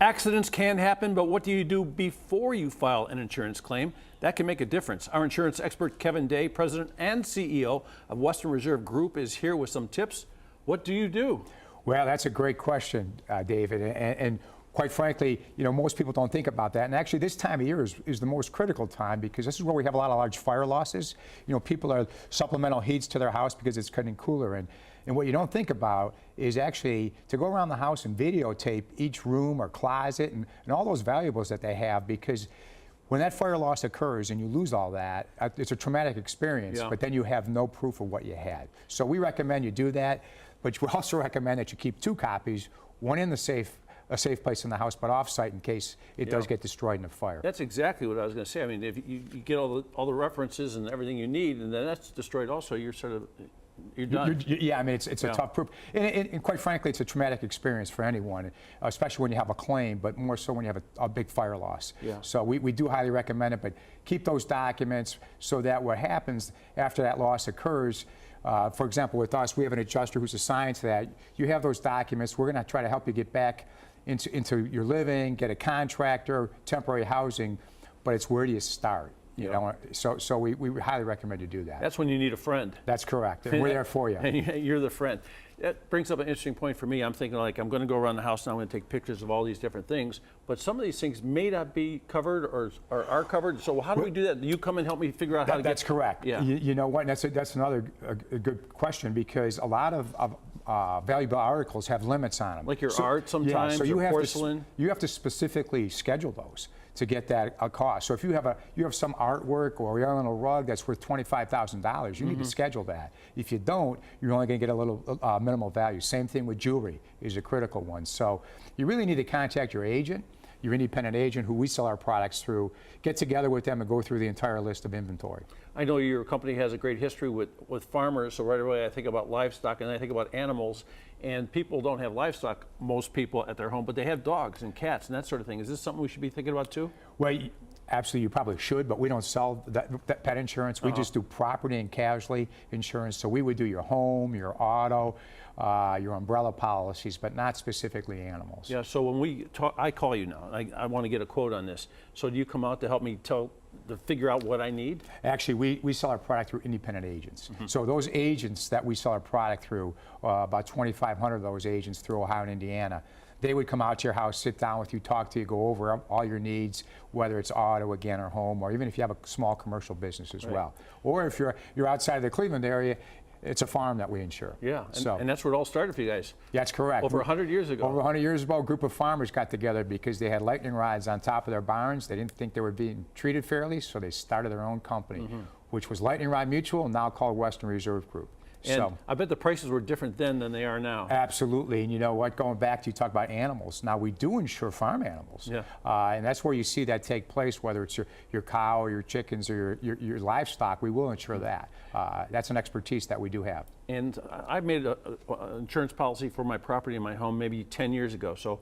Accidents can happen, but what do you do before you file an insurance claim? That can make a difference. Our insurance expert, Kevin Day, President and CEO of Western Reserve Group, is here with some tips. What do you do? Well, that's a great question, David. And quite frankly, most people don't think about that. And actually, this time of year is the most critical time because this is where we have a lot of large fire losses. People are supplemental heats to their house because it's getting cooler. And what you don't think about is actually to go around the house and videotape each room or closet and all those valuables that they have, because when that fire loss occurs and you lose all that, it's a traumatic experience, but then you have no proof of what you had. So we recommend you do that, but we also recommend that you keep 2 copies, one in a safe place in the house, but off-site in case it does get destroyed in a fire. That's exactly what I was going to say. I mean, if you get all the references and everything you need, and then that's destroyed also, you're done. Yeah, I mean, it's a tough proof. And quite frankly, it's a traumatic experience for anyone, especially when you have a claim, but more so when you have a big fire loss. So we do highly recommend it, but keep those documents so that what happens after that loss occurs, for example, with us, we have an adjuster who's assigned to that. You have those documents. We're going to try to help you get back into your living, get a contractor, temporary housing, but it's where do you start? So we highly recommend you do that. That's when you need a friend. That's correct. And we're there for you. And you're the friend. That brings up an interesting point for me. I'm thinking, like, I'm going to go around the house and I'm going to take pictures of all these different things, but some of these things may not be covered or are covered. So how do we do that? You come and help me figure out how to get... That's correct. Yeah. You know what? That's another good question, because a lot of valuable articles have limits on them. Like your art sometimes, so you or porcelain? You have to specifically schedule those to get that cost. So if you have some artwork or you're on a rug that's worth $25,000, you need to schedule that. If you don't, you're only going to get a little minimal value. Same thing with jewelry is a critical one. So you really need to contact your agent, your independent agent who we sell our products through, get together with them and go through the entire list of inventory. I know your company has a great history with farmers, so right away I think about livestock and I think about animals, and people don't have livestock, most people, at their home, but they have dogs and cats and that sort of thing. Is this something we should be thinking about too? Well, absolutely, you probably should, but we don't sell that pet insurance. We just do property and casualty insurance. So we would do your home, your auto, your umbrella policies, but not specifically animals. Yeah, so when we talk, I call you now. I want to get a quote on this. So do you come out to help me to figure out what I need? Actually, we sell our product through independent agents. So those agents that we sell our product through, about 2,500 of those agents through Ohio and Indiana, they would come out to your house, sit down with you, talk to you, go over all your needs, whether it's auto again or home, or even if you have a small commercial business as well. Or if you're outside of the Cleveland area, it's a farm that we insure. Yeah, and that's where it all started for you guys. That's correct. Over 100 years ago. Over 100 years ago, a group of farmers got together because they had lightning rods on top of their barns. They didn't think they were being treated fairly, so they started their own company, which was Lightning Rod Mutual, now called Western Reserve Group. And I bet the prices were different then than they are now. Absolutely, and you know what, going back to you talk about animals, now we do insure farm animals, and that's where you see that take place, whether it's your cow or your chickens or your livestock, we will insure that. That's an expertise that we do have. And I've made an insurance policy for my property in my home maybe 10 years ago, so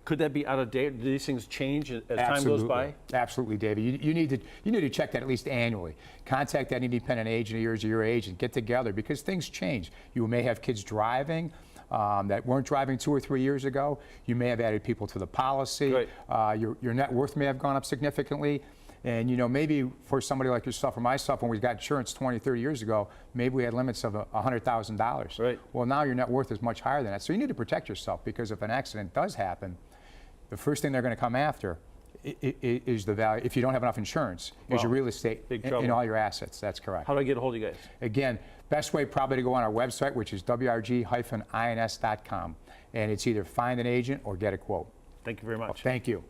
could that be out of date? Do these things change as time goes by? Absolutely, David. You need to check that at least annually. Contact that independent agent of yours or your agent. Get together because things change. You may have kids driving that weren't driving 2 or 3 years ago. You may have added people to the policy. Right. Your net worth may have gone up significantly. And maybe for somebody like yourself or myself, when we got insurance 20, 30 years ago, maybe we had limits of $100,000. Right. Well, now your net worth is much higher than that. So you need to protect yourself, because if an accident does happen, the first thing they're going to come after is the value. If you don't have enough insurance, is your real estate and all your assets. That's correct. How do I get a hold of you guys? Again, best way probably to go on our website, which is wrg-ins.com. And it's either find an agent or get a quote. Thank you very much. Thank you.